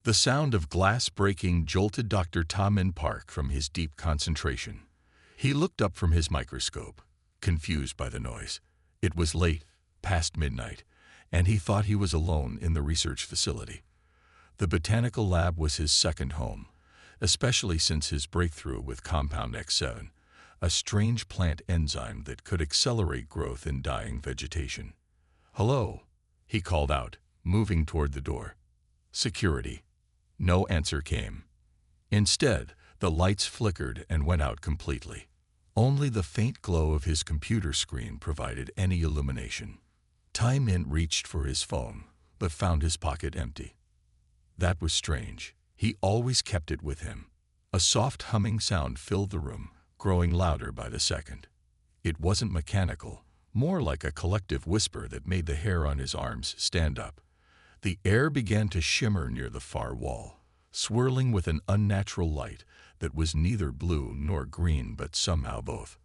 The sound of glass breaking jolted Dr. Tamin Park from his deep concentration. He looked up from his microscope, confused by the noise. It was late, past midnight, and he thought he was alone in the research facility. The botanical lab was his second home, especially since his breakthrough with compound X7, a strange plant enzyme that could accelerate growth in dying vegetation. "Hello," he called out, moving toward the door. "Security." No answer came. Instead, the lights flickered and went out completely. Only the faint glow of his computer screen provided any illumination. Tamin reached for his phone, but found his pocket empty. That was strange. He always kept it with him. A soft humming sound filled the room, growing louder by the second. It wasn't mechanical, more like a collective whisper that made the hair on his arms stand up. The air began to shimmer near the far wall, swirling with an unnatural light that was neither blue nor green but somehow both.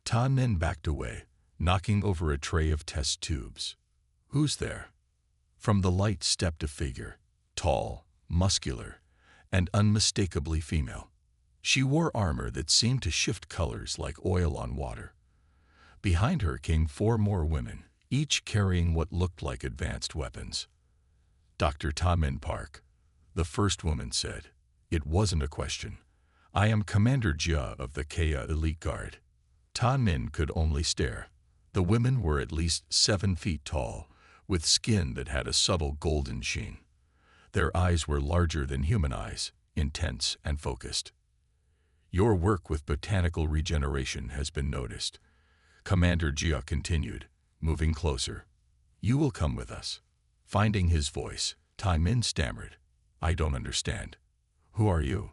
Tamin backed away, knocking over a tray of test tubes. "Who's there?" From the light stepped a figure, tall, muscular, and unmistakably female. She wore armor that seemed to shift colors like oil on water. Behind her came 4 more women, each carrying what looked like advanced weapons. "Dr. Tamin Park," the first woman said. It wasn't a question. "I am Commander Jia of the Kea Elite Guard." Tamin could only stare. The women were at least 7 feet tall, with skin that had a subtle golden sheen. Their eyes were larger than human eyes, intense and focused. "Your work with botanical regeneration has been noticed," Commander Jia continued, moving closer. "You will come with us." Finding his voice, Tamin stammered. "I don't understand. Who are you?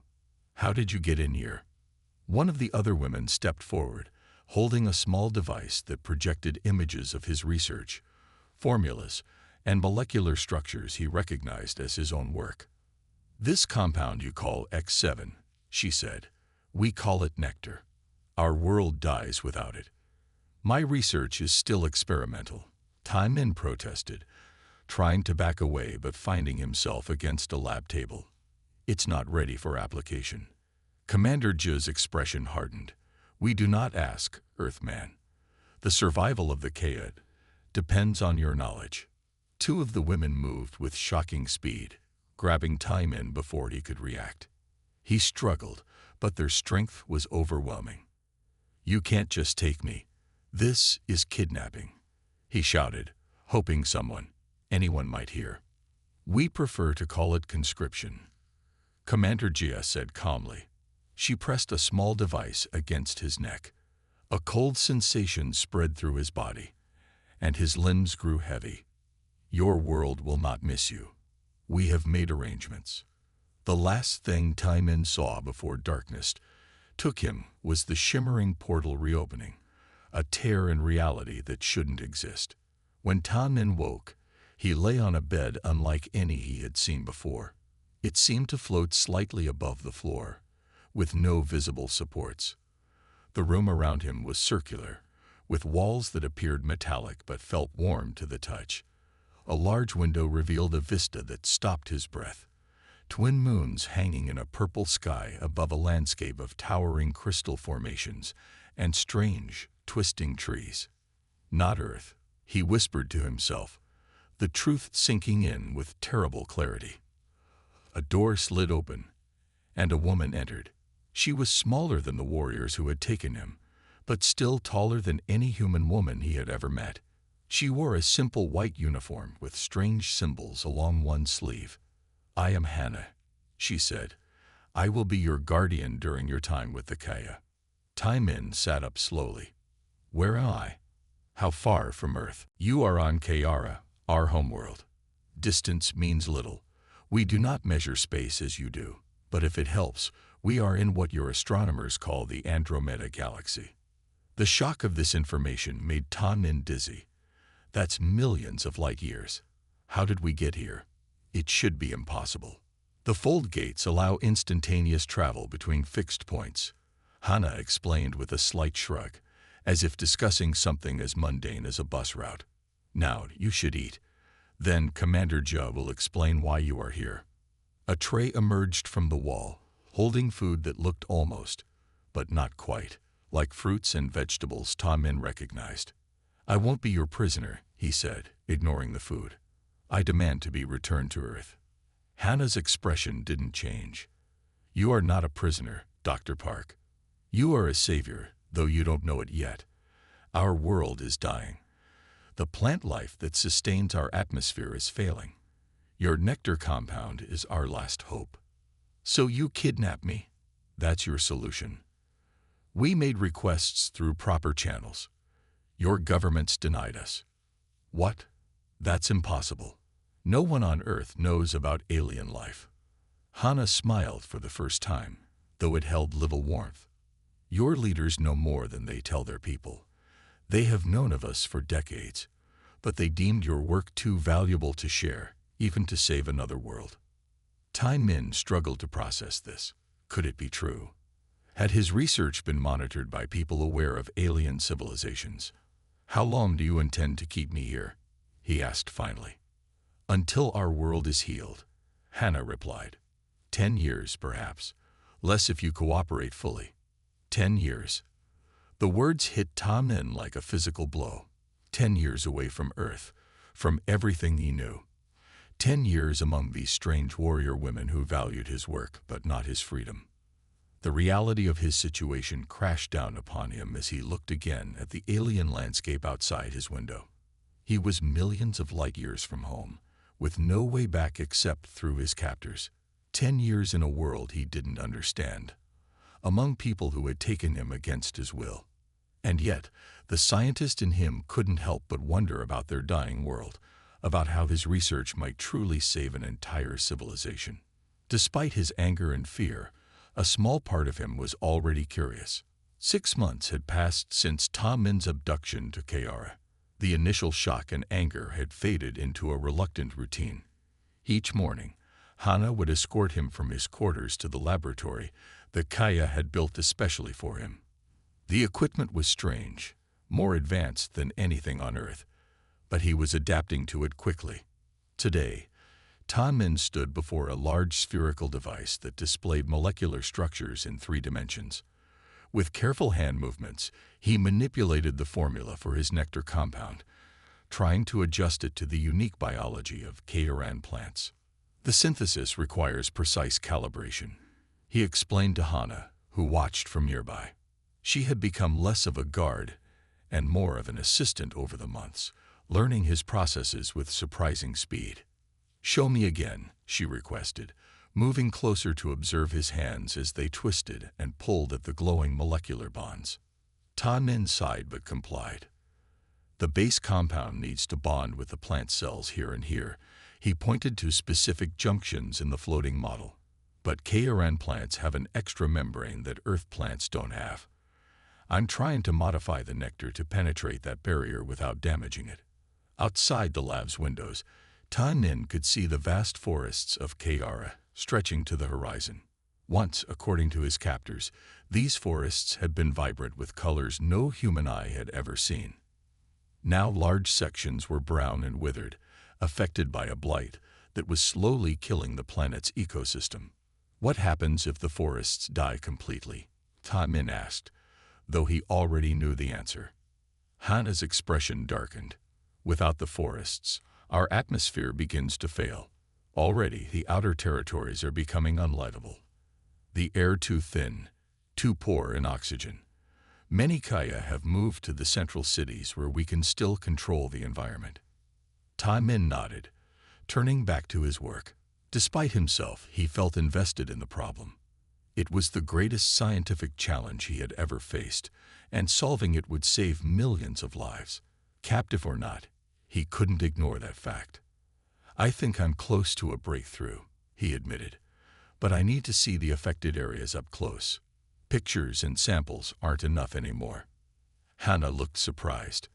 How did you get in here?" One of the other women stepped forward, holding a small device that projected images of his research, formulas, and molecular structures he recognized as his own work. "This compound you call X7, she said. "We call it Nectar. Our world dies without it." "My research is still experimental," Tamin protested, trying to back away but finding himself against a lab table. "It's not ready for application." Commander Jia's expression hardened. "We do not ask, Earthman. The survival of the Kea depends on your knowledge." 2 of the women moved with shocking speed, grabbing Tamin before he could react. He struggled, but their strength was overwhelming. "You can't just take me. This is kidnapping," he shouted, hoping anyone might hear. "We prefer to call it conscription," Commander Jia said calmly. She pressed a small device against his neck. A cold sensation spread through his body, and his limbs grew heavy. "Your world will not miss you. We have made arrangements." The last thing Tamin saw before darkness took him was the shimmering portal reopening, a tear in reality that shouldn't exist. When Tamin woke, he lay on a bed unlike any he had seen before. It seemed to float slightly above the floor, with no visible supports. The room around him was circular, with walls that appeared metallic but felt warm to the touch. A large window revealed a vista that stopped his breath. Twin moons hanging in a purple sky above a landscape of towering crystal formations and strange, twisting trees. "Not Earth," he whispered to himself, the truth sinking in with terrible clarity. A door slid open, and a woman entered. She was smaller than the warriors who had taken him, but still taller than any human woman he had ever met. She wore a simple white uniform with strange symbols along one sleeve. "I am Hannah," she said. "I will be your guardian during your time with the Kea." Tamin sat up slowly. "Where am I? How far from Earth?" "You are on Kayara, our homeworld. Distance means little. We do not measure space as you do, but if it helps, we are in what your astronomers call the Andromeda Galaxy." The shock of this information made Tamin dizzy. That's millions of light years. How did we get here? It should be impossible. The fold gates allow instantaneous travel between fixed points, Hannah explained with a slight shrug, as if discussing something as mundane as a bus route. "Now, you should eat. Then Commander Jia will explain why you are here." A tray emerged from the wall, holding food that looked almost, but not quite, like fruits and vegetables Tom Min recognized. "I won't be your prisoner," he said, ignoring the food. "I demand to be returned to Earth." Hannah's expression didn't change. "You are not a prisoner, Dr. Park. You are a savior, though you don't know it yet. Our world is dying. The plant life that sustains our atmosphere is failing. Your Nectar compound is our last hope. So you kidnap me. That's your solution. We made requests through proper channels. Your governments denied us. What? That's impossible. No one on Earth knows about alien life." Hannah smiled for the first time, though it held little warmth. "Your leaders know more than they tell their people. They have known of us for decades, but they deemed your work too valuable to share, even to save another world." Tom Min struggled to process this. Could it be true? Had his research been monitored by people aware of alien civilizations? "How long do you intend to keep me here?" he asked finally. "Until our world is healed," Hannah replied. 10 years, perhaps. Less if you cooperate fully. 10 years. The words hit Tom Min like a physical blow. 10 years away from Earth, from everything he knew. 10 years among these strange warrior women who valued his work, but not his freedom. The reality of his situation crashed down upon him as he looked again at the alien landscape outside his window. He was millions of light years from home, with no way back except through his captors. 10 years in a world he didn't understand, among people who had taken him against his will. And yet, the scientist in him couldn't help but wonder about their dying world, about how his research might truly save an entire civilization. Despite his anger and fear, a small part of him was already curious. 6 months had passed since Tom Min's abduction to Kayara. The initial shock and anger had faded into a reluctant routine. Each morning, Hannah would escort him from his quarters to the laboratory that Kaya had built especially for him. The equipment was strange, more advanced than anything on Earth, but he was adapting to it quickly. Today, Tom Min stood before a large spherical device that displayed molecular structures in 3 dimensions. With careful hand movements, he manipulated the formula for his Nectar compound, trying to adjust it to the unique biology of Kayaran plants. "The synthesis requires precise calibration," he explained to Hannah, who watched from nearby. She had become less of a guard and more of an assistant over the months, learning his processes with surprising speed. "Show me again," she requested, moving closer to observe his hands as they twisted and pulled at the glowing molecular bonds. Tom Min sighed but complied. "The base compound needs to bond with the plant cells here and here." He pointed to specific junctions in the floating model. "But Kayaran plants have an extra membrane that Earth plants don't have. I'm trying to modify the Nectar to penetrate that barrier without damaging it." Outside the lab's windows, Tom Min could see the vast forests of Kayara stretching to the horizon. Once, according to his captors, these forests had been vibrant with colors no human eye had ever seen. Now large sections were brown and withered, affected by a blight that was slowly killing the planet's ecosystem. "What happens if the forests die completely?" Tom Min asked, though he already knew the answer. Hannah's expression darkened. "Without the forests, our atmosphere begins to fail. Already, the outer territories are becoming unlivable. The air too thin, too poor in oxygen. Many Kaya have moved to the central cities where we can still control the environment." Tom Min nodded, turning back to his work. Despite himself, he felt invested in the problem. It was the greatest scientific challenge he had ever faced, and solving it would save millions of lives. Captive or not, he couldn't ignore that fact. "I think I'm close to a breakthrough," he admitted, "but I need to see the affected areas up close. Pictures and samples aren't enough anymore." Hannah looked surprised.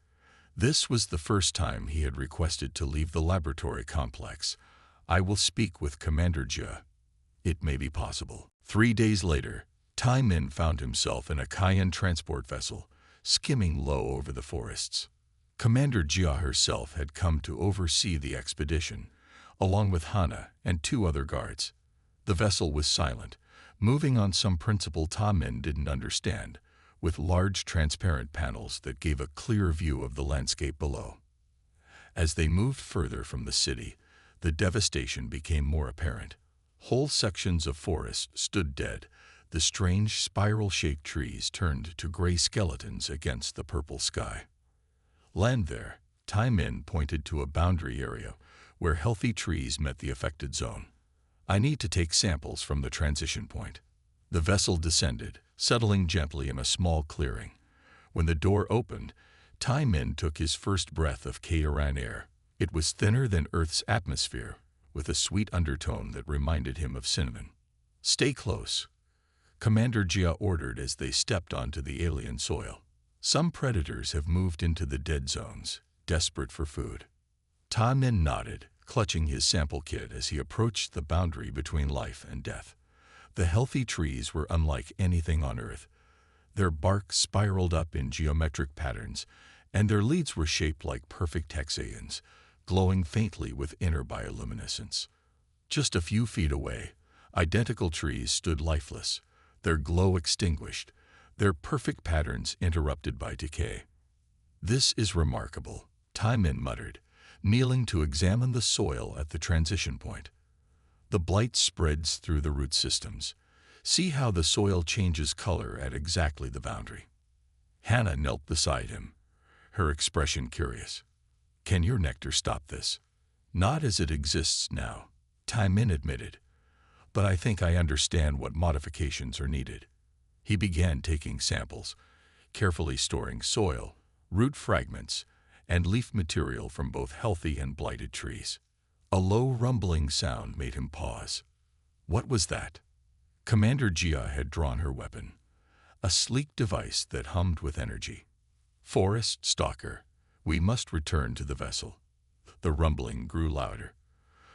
This was the first time he had requested to leave the laboratory complex. "I will speak with Commander Jia. It may be possible." 3 days later, Tom Min found himself in a Kayan transport vessel, skimming low over the forests. Commander Jia herself had come to oversee the expedition, along with Hannah and 2 other guards. The vessel was silent, moving on some principle Min didn't understand, with large transparent panels that gave a clear view of the landscape below. As they moved further from the city, the devastation became more apparent. Whole sections of forest stood dead, the strange spiral-shaped trees turned to gray skeletons against the purple sky. Land there, Min pointed to a boundary area where healthy trees met the affected zone. I need to take samples from the transition point. The vessel descended, settling gently in a small clearing. When the door opened, Min took his first breath of Kairan air. It was thinner than Earth's atmosphere, with a sweet undertone that reminded him of cinnamon. "Stay close," Commander Jia ordered as they stepped onto the alien soil. "Some predators have moved into the dead zones, desperate for food." Min nodded, clutching his sample kit as he approached the boundary between life and death. The healthy trees were unlike anything on Earth. Their bark spiraled up in geometric patterns, and their leaves were shaped like perfect hexagons, glowing faintly with inner bioluminescence. Just a few feet away, identical trees stood lifeless, their glow extinguished, their perfect patterns interrupted by decay. "This is remarkable," Min muttered, kneeling to examine the soil at the transition point. "The blight spreads through the root systems. See how the soil changes color at exactly the boundary." Hannah knelt beside him, her expression curious. "Can your nectar stop this?" "Not as it exists now," Min admitted, "but I think I understand what modifications are needed." He began taking samples, carefully storing soil, root fragments, and leaf material from both healthy and blighted trees. A low rumbling sound made him pause. What was that? Commander Jia had drawn her weapon, a sleek device that hummed with energy. "Forest Stalker, we must return to the vessel." The rumbling grew louder.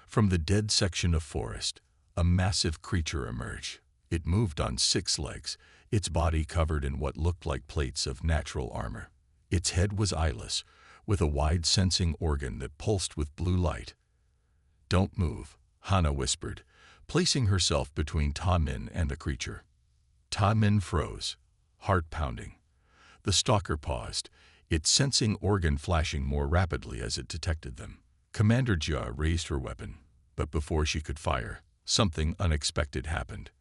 From the dead section of forest, a massive creature emerged. It moved on 6 legs, its body covered in what looked like plates of natural armor. Its head was eyeless, with a wide sensing organ that pulsed with blue light. "Don't move," Hannah whispered, placing herself between Min and the creature. Min froze, heart pounding. The stalker paused, its sensing organ flashing more rapidly as it detected them. Commander Jia raised her weapon, but before she could fire, something unexpected happened.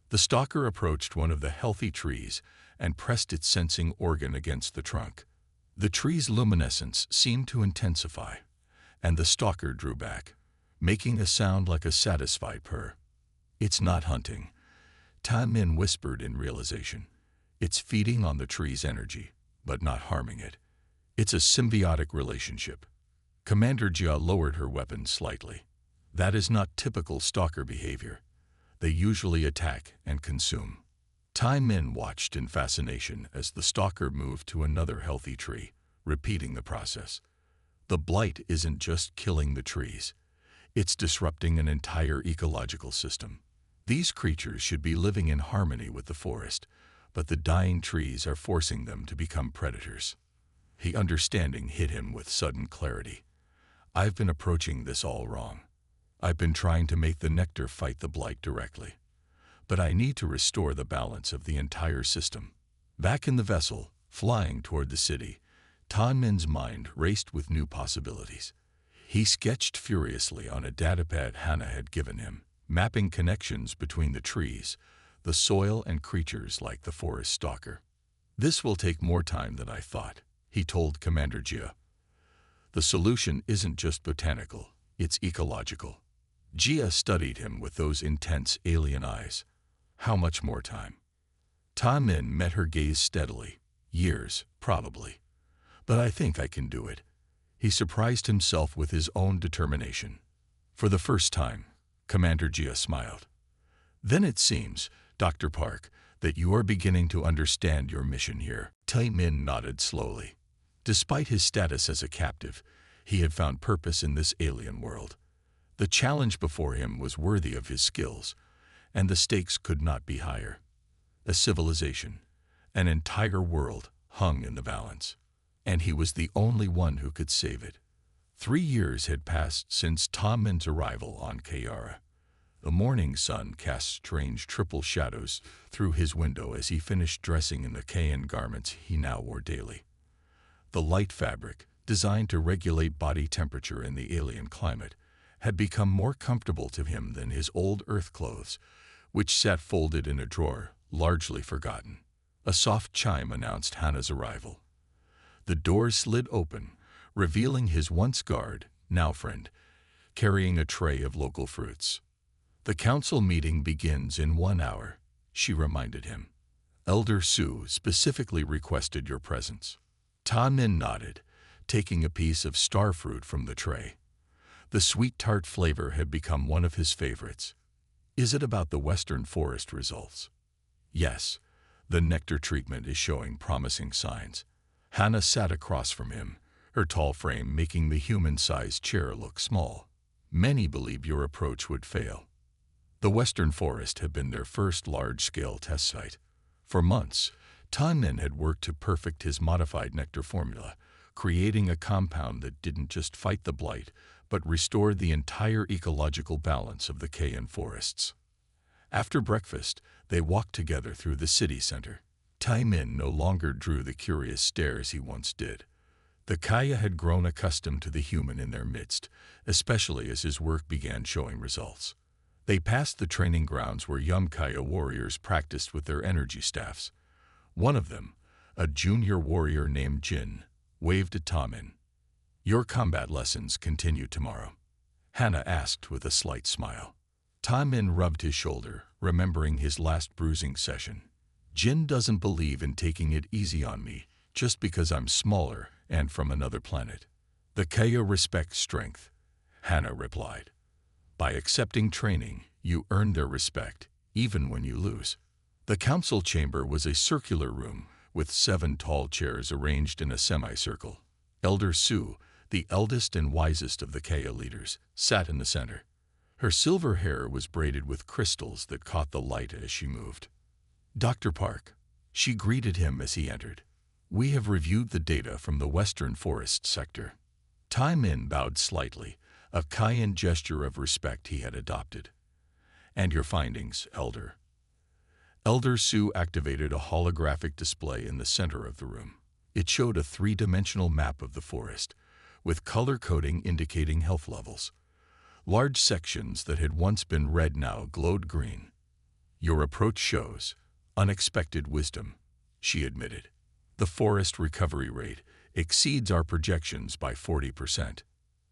The stalker approached one of the healthy trees and pressed its sensing organ against the trunk. The tree's luminescence seemed to intensify, and the stalker drew back, making a sound like a satisfied purr. "It's not hunting," Min whispered in realization. "It's feeding on the tree's energy, but not harming it. It's a symbiotic relationship." Commander Jia lowered her weapon slightly. "That is not typical stalker behavior. They usually attack and consume." Min watched in fascination as the stalker moved to another healthy tree, repeating the process. The blight isn't just killing the trees. It's disrupting an entire ecological system. These creatures should be living in harmony with the forest, but the dying trees are forcing them to become predators. The understanding hit him with sudden clarity. "I've been approaching this all wrong. I've been trying to make the nectar fight the blight directly. But I need to restore the balance of the entire system." Back in the vessel, flying toward the city, Min's mind raced with new possibilities. He sketched furiously on a datapad Hannah had given him, mapping connections between the trees, the soil, and creatures like the forest stalker. "This will take more time than I thought," he told Commander Jia. "The solution isn't just botanical, it's ecological." Jia studied him with those intense alien eyes. "How much more time?" Min met her gaze steadily. "Years, probably. But I think I can do it." He surprised himself with his own determination. "For the first time," Commander Jia smiled. "Then it seems, Dr. Park, that you are beginning to understand your mission here." Min nodded slowly. Despite his status as a captive, he had found purpose in this alien world. The challenge before him was worthy of his skills, and the stakes could not be higher. A civilization, an entire world, hung in the balance, and he was the only one who could save it. 3 years had passed since Min's arrival on Kayara. The morning sun cast strange triple shadows through his window as he finished dressing in the Kayan garments he now wore daily. The light fabric, designed to regulate body temperature in the alien climate, had become more comfortable to him than his old earth clothes, which sat folded in a drawer, largely forgotten. A soft chime announced Hannah's arrival. The door slid open, revealing his once guard, now friend, carrying a tray of local fruits. "The council meeting begins in 1 hour," she reminded him. "Elder Sue specifically requested your presence." Ta Min nodded, taking a piece of star fruit from the tray. The sweet tart flavor had become one of his favorites. "Is it about the Western Forest results?" "Yes. The Nectar treatment is showing promising signs." Hannah sat across from him, her tall frame making the human-sized chair look small. "Many believe your approach would fail. The Western Forest had been their first large-scale test site. For months, Ta Min had worked to perfect his modified Nectar formula, creating a compound that didn't just fight the blight, but restored the entire ecological balance of the Kayan forests. After breakfast, they walked together through the city center. Tai Min no longer drew the curious stares he once did. The Kaya had grown accustomed to the human in their midst, especially as his work began showing results. They passed the training grounds where young Kaya warriors practiced with their energy staffs. One of them, a junior warrior named Jin, waved at Ta Min. "Your combat lessons continue tomorrow?" Hannah asked with a slight smile. Ta Min rubbed his shoulder, remembering his last bruising session. "Jin doesn't believe in taking it easy on me, just because I'm smaller and from another planet." "The Kaya respect strength," Hannah replied. "By accepting training, you earn their respect, even when you lose." The council chamber was a circular room with 7 tall chairs arranged in a semicircle. Elder Sue, the eldest and wisest of the Kaya leaders, sat in the center. Her silver hair was braided with crystals that caught the light as she moved. "Dr. Park," she greeted him as he entered. "We have reviewed the data from the Western Forest sector." Tai Min bowed slightly, a Kayan gesture of respect he had adopted. "And your findings, Elder?" Elder Sue activated a holographic display in the center of the room. It showed a 3-dimensional map of the forest, with color coding indicating health levels. Large sections that had once been red now glowed green. "Your approach shows unexpected wisdom," she admitted. "The forest recovery rate exceeds our projections by 40%.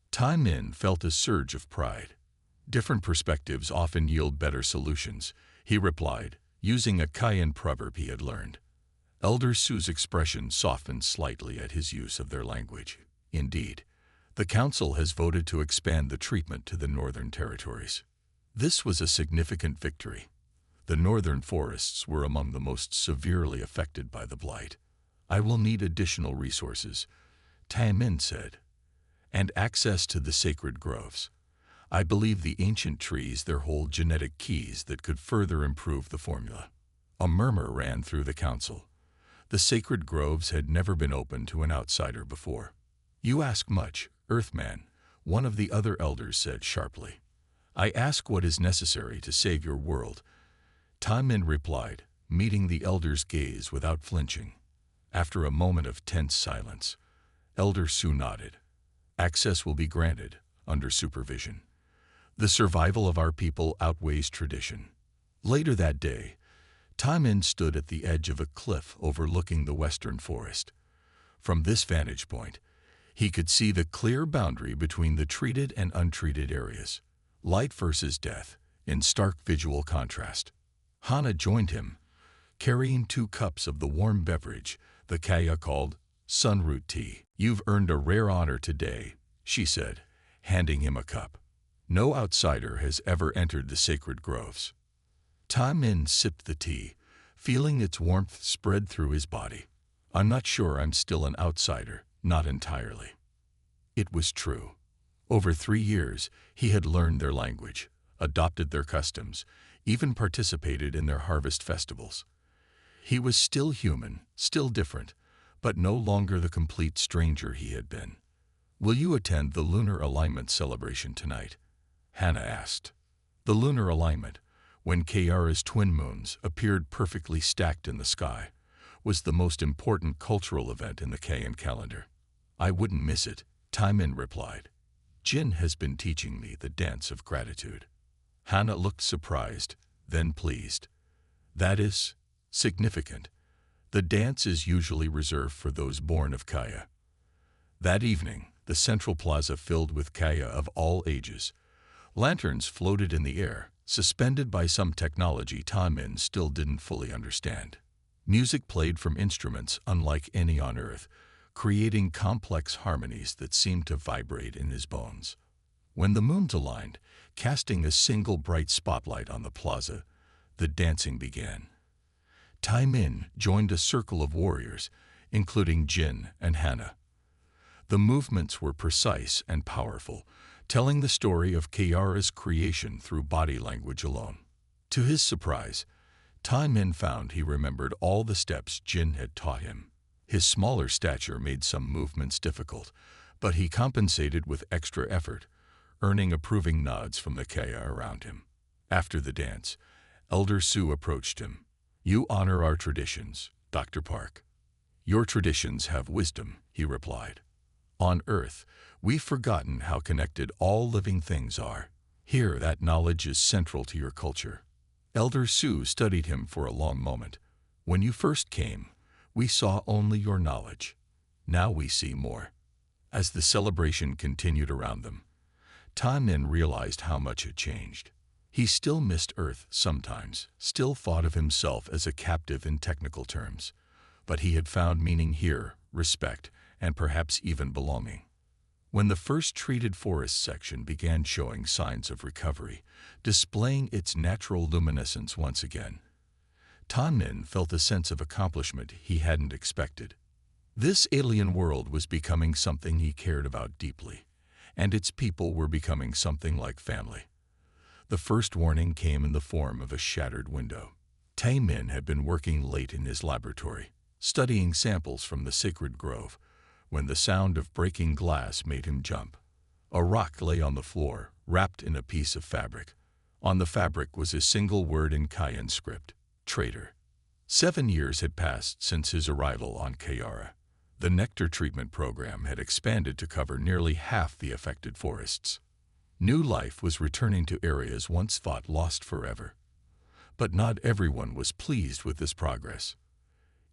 Tai Min felt a surge of pride. "Different perspectives often yield better solutions," he replied, using a Kayan proverb he had learned. Elder Sue's expression softened slightly at his use of their language. "Indeed, the council has voted to expand the treatment to the northern territories." This was a significant victory. The northern forests were among the most severely affected by the blight. "I will need additional resources," Ta Min said, "and access to the sacred groves. I believe the ancient trees there hold genetic keys that could further improve the formula." A murmur ran through the council. The sacred groves had never been open to an outsider before. "You ask much, Earthman," one of the other elders said sharply. "I ask what is necessary to save your world," Ta Min replied, meeting the elder's gaze without flinching. After a moment of tense silence, Elder Sue nodded. "Access will be granted, under supervision. The survival of our people outweighs tradition." Later that day, Ta Min stood at the edge of a cliff overlooking the western forest. From this vantage point, he could see the clear boundary between the treated and untreated areas. Light versus death, in stark visual contrast. Hannah joined him, carrying 2 cups of the warm beverage the Kaya called sunroot tea. "You've earned a rare honor today," she said, handing him a cup. "No outsider has ever entered the sacred groves." Ta Min sipped the tea, feeling its warmth spread through his body. "I'm not sure I'm still an outsider, not entirely." It was true. Over 3 years, he had learned their language, adopted their customs, even participated in their harvest festivals. He was still human, still different, but no longer the complete stranger he had been. "Will you attend the lunar alignment celebration tonight?" Hannah asked. The lunar alignment, when Kiara's twin moons appeared perfectly stacked in the sky, was the most important cultural event in the Kayan calendar. I wouldn't miss it, Taimin replied. Jin has been teaching me the dance of gratitude. Hannah looked surprised, then pleased. That is significant. The dance is usually reserved for those born of Kaya. That evening, the central plaza filled with Kaya of all ages. Lanterns floated in the air, suspended by some technology Taimin still didn't fully understand. Music played from instruments unlike any on Earth, creating complex harmonies that seemed to vibrate in his bones. When the moons aligned, casting a single bright spotlight on the plaza, the dancing began. Taimin joined a circle of warriors, including Jin and Hannah. The movements were precise and powerful, telling the story of Kiara's creation through body language alone. To his surprise, Taimin found he remembered all the steps Jin had taught him. His smaller stature made some movements difficult, but he compensated with extra effort, earning approving nods from the Kaya around him. After the dance, Elder Su approached him. You honor our traditions, Dr. Park. Your traditions have wisdom, he replied. On Earth, we've forgotten how connected all living things are. Here, that knowledge is central to your culture. Elder Su studied him for a long moment. When you first came, we saw only your knowledge. Now we see more. As the celebration continued around them, Taimin realized how much had changed. He still missed Earth sometimes, still thought of himself as a captive in technical terms. But he had found meaning here, respect, and perhaps even belonging. When the first treated forest section began showing signs of recovery, displaying its natural luminescence once again, Taimin felt a sense of accomplishment he hadn't expected. This alien world was becoming something he cared about deeply, and its people were becoming something like family. The first warning came in the form of a shattered window. Taimin had been working late in his laboratory, studying samples from the sacred grove, when the sound of breaking glass made him jump. A rock lay on the floor, wrapped in a piece of fabric. On the fabric was a single word in Kayan script, traitor. 7 years had passed since his arrival on Kiara. The Nectar treatment program had expanded to cover nearly half the affected forests. New life was returning to areas once thought lost forever. But not everyone was pleased with this progress.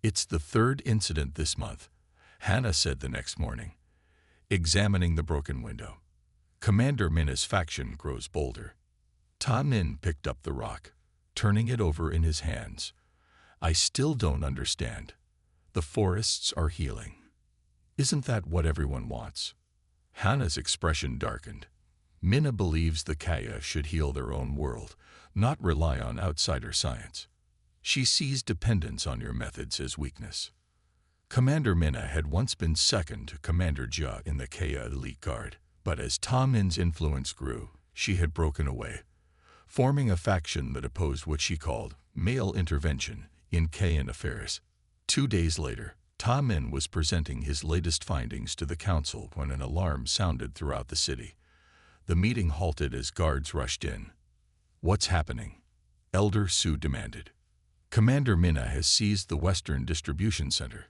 It's the third incident this month, Hannah said the next morning, examining the broken window. Commander Minna's faction grows bolder. Taimin picked up the rock, turning it over in his hands. I still don't understand. The forests are healing. Isn't that what everyone wants? Hannah's expression darkened. Minna believes the Kaya should heal their own world, not rely on outsider science. She sees dependence on your methods as weakness. Commander Minna had once been second to Commander Jia in the Kaya elite guard, but as Taimin's influence grew, she had broken away, forming a faction that opposed what she called male intervention in Kayan affairs. 2 days later, Taimin was presenting his latest findings to the council when an alarm sounded throughout the city. The meeting halted as guards rushed in. What's happening? Elder Su demanded. Commander Minna has seized the Western Distribution Center,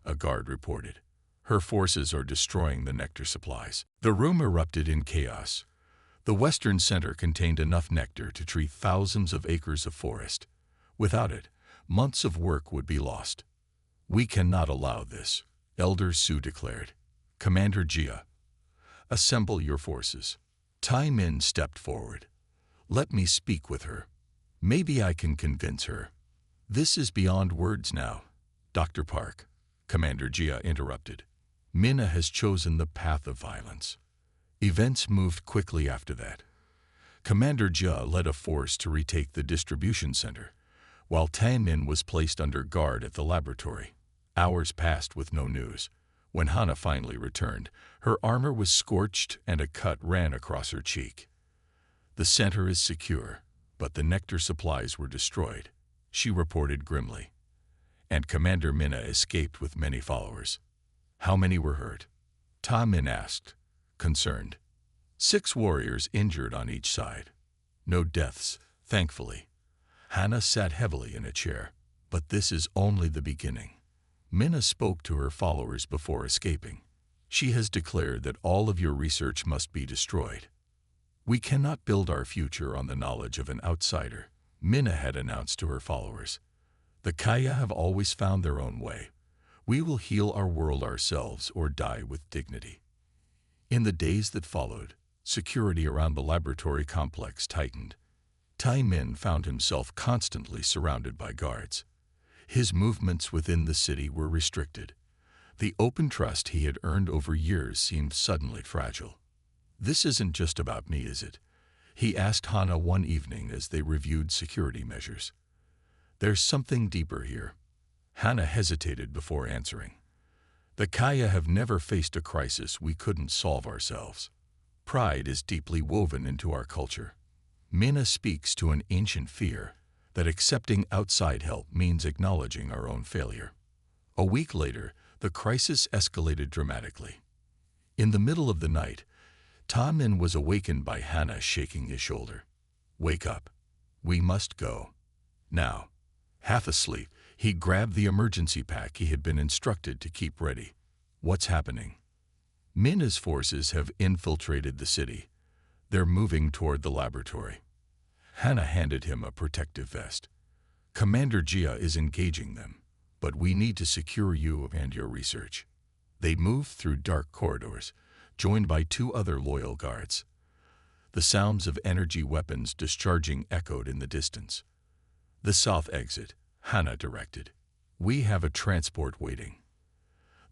a guard reported. Her forces are destroying the nectar supplies. The room erupted in chaos. The Western Center contained enough nectar to treat thousands of acres of forest. Without it, months of work would be lost. We cannot allow this, Elder Su declared. Commander Jia, assemble your forces. Taimin stepped forward. Let me speak with her. Maybe I can convince her. This is beyond words now, Dr. Park, Commander Jia interrupted. Minna has chosen the path of violence. Events moved quickly after that. Commander Jia led a force to retake the distribution center, while Taimin was placed under guard at the laboratory. Hours passed with no news. When Hannah finally returned, her armor was scorched and a cut ran across her cheek. The center is secure, but the nectar supplies were destroyed, she reported grimly. And Commander Minna escaped with many followers. How many were hurt? Taimin asked, concerned. 6 warriors injured on each side. No deaths, thankfully. Hannah sat heavily in a chair. But this is only the beginning. Minna spoke to her followers before escaping. She has declared that all of your research must be destroyed. We cannot build our future on the knowledge of an outsider, Minna had announced to her followers. The Kaya have always found their own way. We will heal our world ourselves or die with dignity. In the days that followed, security around the laboratory complex tightened. Tai Min found himself constantly surrounded by guards. His movements within the city were restricted. The open trust he had earned over years seemed suddenly fragile. "This isn't just about me, is it?" he asked Hannah one evening as they reviewed security measures. "There's something deeper here." Hannah hesitated before answering. "The Kaya have never faced a crisis we couldn't solve ourselves. Pride is deeply woven into our culture. Minna speaks to an ancient fear that accepting outside help means acknowledging our own failure." A week later, the crisis escalated dramatically. In the middle of the night, Ta Min was awakened by Hannah shaking his shoulder. "Wake up. We must go. Now." Half asleep, he grabbed the emergency pack he had been instructed to keep ready. "What's happening?" "Minna's forces have infiltrated the city. They're moving toward the laboratory." Hannah handed him a protective vest. "Commander Jia is engaging them, but we need to secure you and your research." They moved through dark corridors, joined by 2 other loyal guards. The sounds of energy weapons discharging echoed in the distance. "The south exit," Hannah directed. "We have a transport waiting."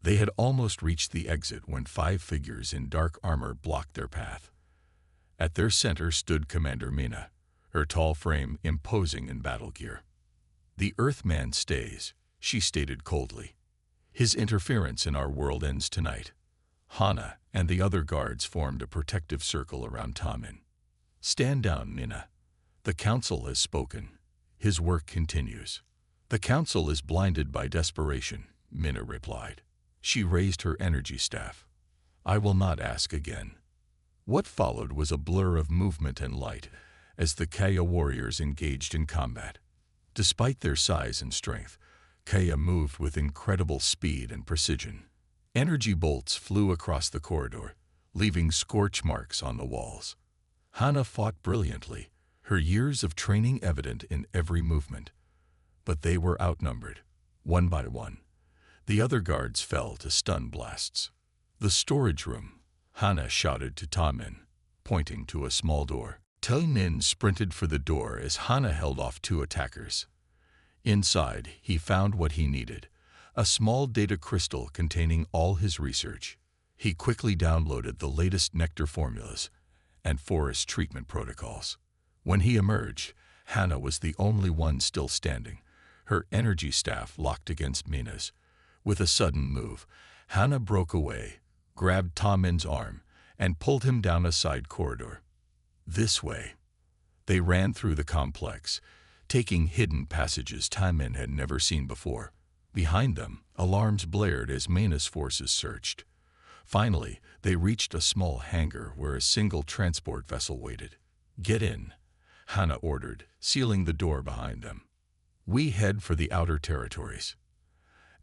They had almost reached the exit when 5 figures in dark armor blocked their path. At their center stood Commander Minna, her tall frame imposing in battle gear. "The Earthman stays," she stated coldly. "His interference in our world ends tonight." Hannah and the other guards formed a protective circle around Ta Min. "Stand down, Minna. The Council has spoken. His work continues." "The Council is blinded by desperation," Minna replied. She raised her energy staff. "I will not ask again." What followed was a blur of movement and light as the Kaya warriors engaged in combat. Despite their size and strength, Kaya moved with incredible speed and precision. Energy bolts flew across the corridor, leaving scorch marks on the walls. Hannah fought brilliantly, her years of training evident in every movement. But they were outnumbered. One by one, the other guards fell to stun blasts. "The storage room," Hannah shouted to Ta Min, pointing to a small door. Ta Min sprinted for the door as Hannah held off 2 attackers. Inside, he found what he needed, a small data crystal containing all his research. He quickly downloaded the latest Nectar formulas and forest treatment protocols. When he emerged, Hannah was the only one still standing, her energy staff locked against Minna's. With a sudden move, Hannah broke away, grabbed Ta Min's arm, and pulled him down a side corridor. "This way." They ran through the complex, taking hidden passages Ta Min had never seen before. Behind them, alarms blared as Minna's forces searched. Finally, they reached a small hangar where a single transport vessel waited. "Get in," Hannah ordered, sealing the door behind them. "We head for the outer territories."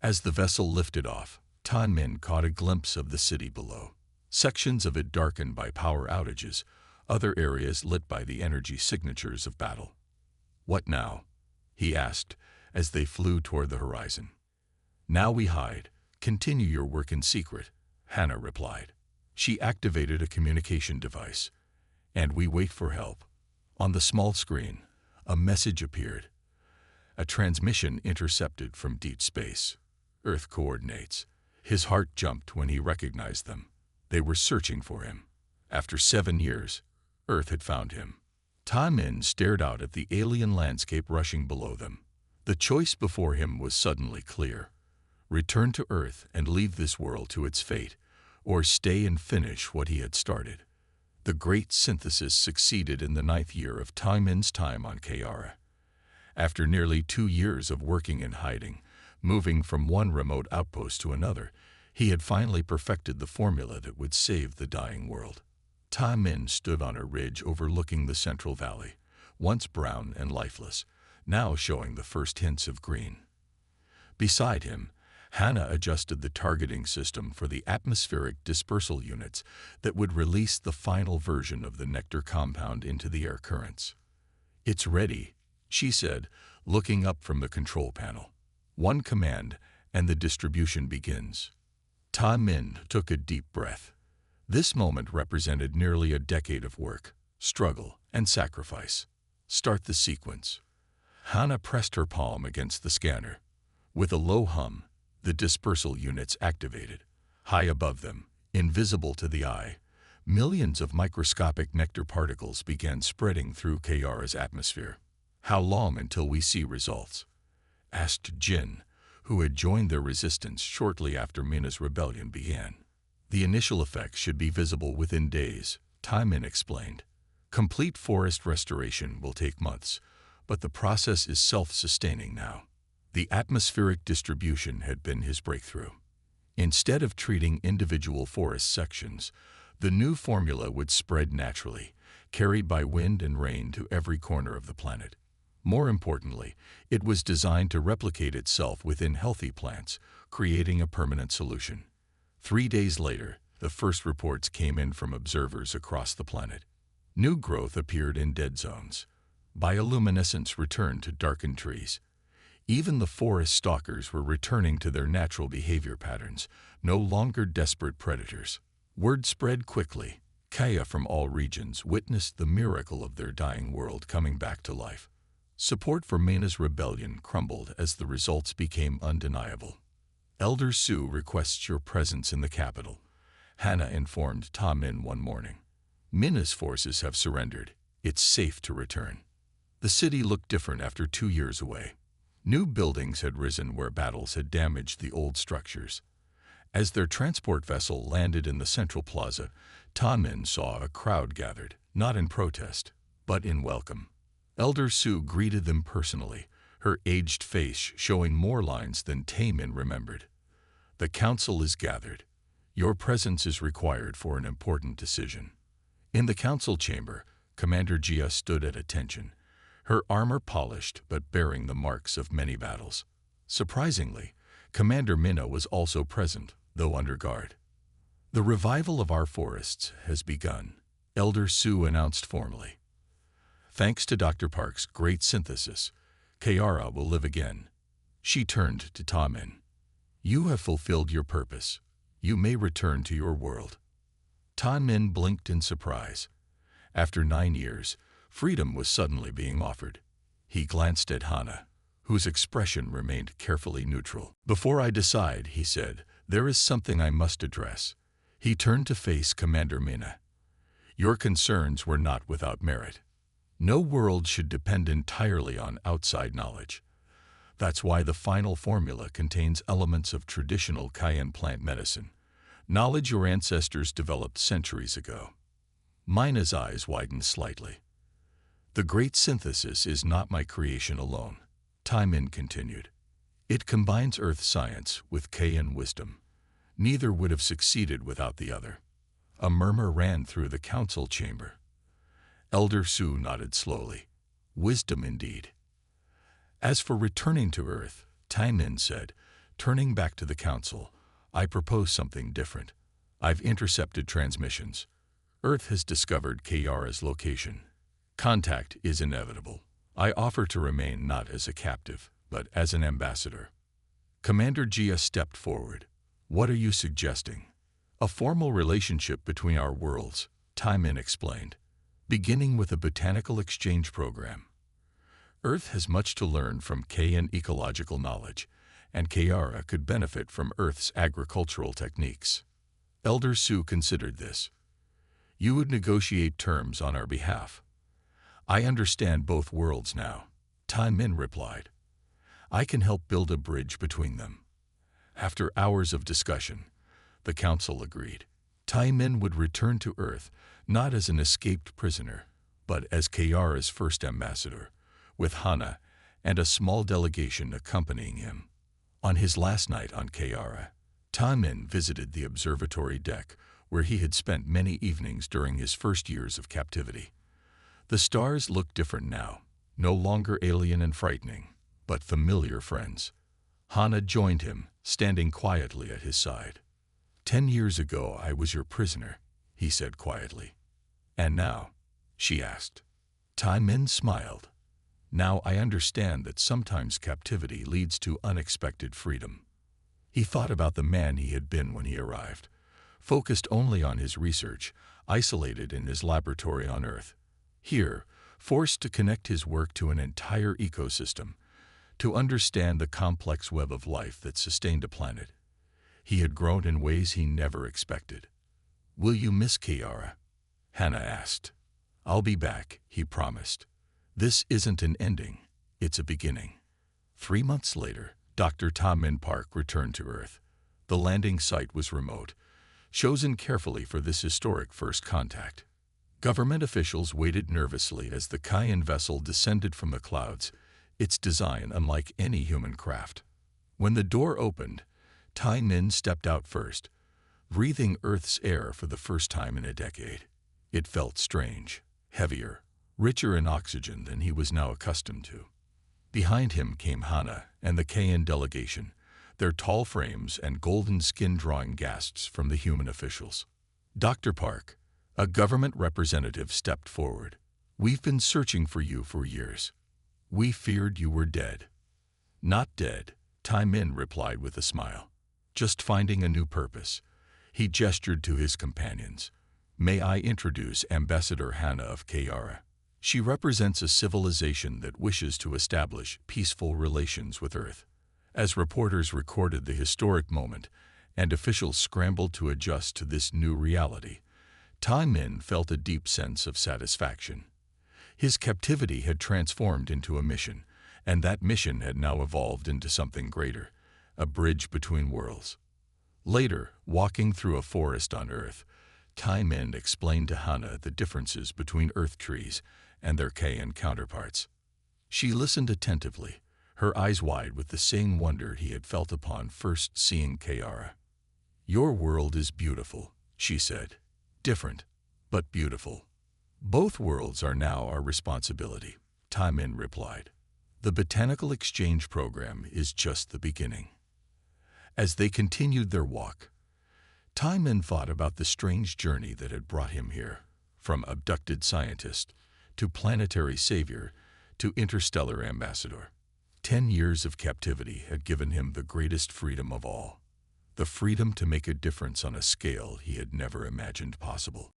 As the vessel lifted off, Ta Min caught a glimpse of the city below. Sections of it darkened by power outages, other areas lit by the energy signatures of battle. "What now?" he asked as they flew toward the horizon. "Now we hide. Continue your work in secret," Hannah replied. She activated a communication device. "And we wait for help." On the small screen, a message appeared. A transmission intercepted from deep space. Earth coordinates. His heart jumped when he recognized them. They were searching for him. After 7 years, Earth had found him. Ta Min stared out at the alien landscape rushing below them. The choice before him was suddenly clear. Return to Earth and leave this world to its fate, or stay and finish what he had started. The great synthesis succeeded in the 9th year of Ta Min's time on Kayara. After nearly 2 years of working in hiding, moving from one remote outpost to another, he had finally perfected the formula that would save the dying world. Ta Min stood on a ridge overlooking the central valley, once brown and lifeless, now showing the first hints of green. Beside him, Hannah adjusted the targeting system for the atmospheric dispersal units that would release the final version of the Nectar compound into the air currents. "It's ready," she said, looking up from the control panel. "One command, and the distribution begins." Ta Min took a deep breath. This moment represented nearly a decade of work, struggle, and sacrifice. "Start the sequence." Hannah pressed her palm against the scanner. With a low hum, the dispersal units activated. High above them, invisible to the eye, millions of microscopic nectar particles began spreading through Kayara's atmosphere. "How long until we see results?" asked Jin, who had joined their resistance shortly after Mina's rebellion began. "The initial effects should be visible within days," Ta Min explained. "Complete forest restoration will take months, but the process is self-sustaining now." The atmospheric distribution had been his breakthrough. Instead of treating individual forest sections, the new formula would spread naturally, carried by wind and rain to every corner of the planet. More importantly, it was designed to replicate itself within healthy plants, creating a permanent solution. 3 days later, the first reports came in from observers across the planet. New growth appeared in dead zones. Bioluminescence returned to darkened trees. Even the forest stalkers were returning to their natural behavior patterns, no longer desperate predators. Word spread quickly. Kaya from all regions witnessed the miracle of their dying world coming back to life. Support for Mina's rebellion crumbled as the results became undeniable. "Elder Su requests your presence in the capital," Hannah informed Ta Min one morning. "Mina's forces have surrendered. It's safe to return." The city looked different after 2 years away. New buildings had risen where battles had damaged the old structures. As their transport vessel landed in the central plaza, Ta Min saw a crowd gathered, not in protest, but in welcome. Elder Su greeted them personally, her aged face showing more lines than Ta Min remembered. "The council is gathered. Your presence is required for an important decision." In the council chamber, Commander Jia stood at attention, her armor polished but bearing the marks of many battles. Surprisingly, Commander Mina was also present, though under guard. "The revival of our forests has begun," Elder Su announced formally. "Thanks to Dr. Park's great synthesis, Kayara will live again." She turned to Ta Min. "You have fulfilled your purpose. You may return to your world." Ta Min blinked in surprise. After 9 years, freedom was suddenly being offered. He glanced at Hannah, whose expression remained carefully neutral. "Before I decide," he said, "there is something I must address." He turned to face Commander Mina. "Your concerns were not without merit. No world should depend entirely on outside knowledge. That's why the final formula contains elements of traditional Cayenne plant medicine, knowledge your ancestors developed centuries ago." Mina's eyes widened slightly. "The great synthesis is not my creation alone," Ta Min continued. "It combines earth science with Cayenne wisdom. Neither would have succeeded without the other." A murmur ran through the council chamber. Elder Su nodded slowly. "Wisdom indeed." "As for returning to Earth," Ta Min said, turning back to the council, "I propose something different. I've intercepted transmissions. Earth has discovered Kayara's location. Contact is inevitable. I offer to remain not as a captive, but as an ambassador." Commander Jia stepped forward. "What are you suggesting?" "A formal relationship between our worlds," Ta Min explained, "beginning with a botanical exchange program. Earth has much to learn from Cayenne ecological knowledge, and Kayara could benefit from Earth's agricultural techniques." Elder Su considered this. "You would negotiate terms on our behalf." "I understand both worlds now," Ta Min replied. "I can help build a bridge between them." After hours of discussion, the council agreed. Ta Min would return to Earth not as an escaped prisoner, but as Kayara's first ambassador, with Hannah and a small delegation accompanying him. On his last night on Kayara, Ta Min visited the observatory deck where he had spent many evenings during his first years of captivity. The stars looked different now, no longer alien and frightening, but familiar friends. Hana joined him, standing quietly at his side. 10 years ago I was your prisoner, he said quietly. And now? She asked. Tai Min smiled. Now I understand that sometimes captivity leads to unexpected freedom. He thought about the man he had been when he arrived, focused only on his research, isolated in his laboratory on Earth. Here, forced to connect his work to an entire ecosystem, to understand the complex web of life that sustained a planet. He had grown in ways he never expected. Will you miss Kiara? Hana asked. I'll be back, he promised. This isn't an ending, it's a beginning. 3 months later, Dr. Ta Min Park returned to Earth. The landing site was remote, chosen carefully for this historic first contact. Government officials waited nervously as the Kayan vessel descended from the clouds, its design unlike any human craft. When the door opened, Tai Min stepped out first, breathing Earth's air for the first time in a decade. It felt strange, heavier, richer in oxygen than he was now accustomed to. Behind him came Hana and the Kayan delegation, their tall frames and golden skin drawing gasps from the human officials. Dr. Park, a government representative, stepped forward. We've been searching for you for years. We feared you were dead. Not dead, Tai Min replied with a smile. Just finding a new purpose. He gestured to his companions. May I introduce Ambassador Hana of Kiara. She represents a civilization that wishes to establish peaceful relations with Earth. As reporters recorded the historic moment and officials scrambled to adjust to this new reality, Tai Min felt a deep sense of satisfaction. His captivity had transformed into a mission, and that mission had now evolved into something greater, a bridge between worlds. Later, walking through a forest on Earth, Tai Min explained to Hana the differences between Earth trees and their Kayan counterparts. She listened attentively, her eyes wide with the same wonder he had felt upon first seeing Kiara. Your world is beautiful, she said. Different, but beautiful. Both worlds are now our responsibility, Tai Min replied. The botanical exchange program is just the beginning. As they continued their walk, Tai Min thought about the strange journey that had brought him here, from abducted scientist to planetary savior to interstellar ambassador. 10 years of captivity had given him the greatest freedom of all, the freedom to make a difference on a scale he had never imagined possible.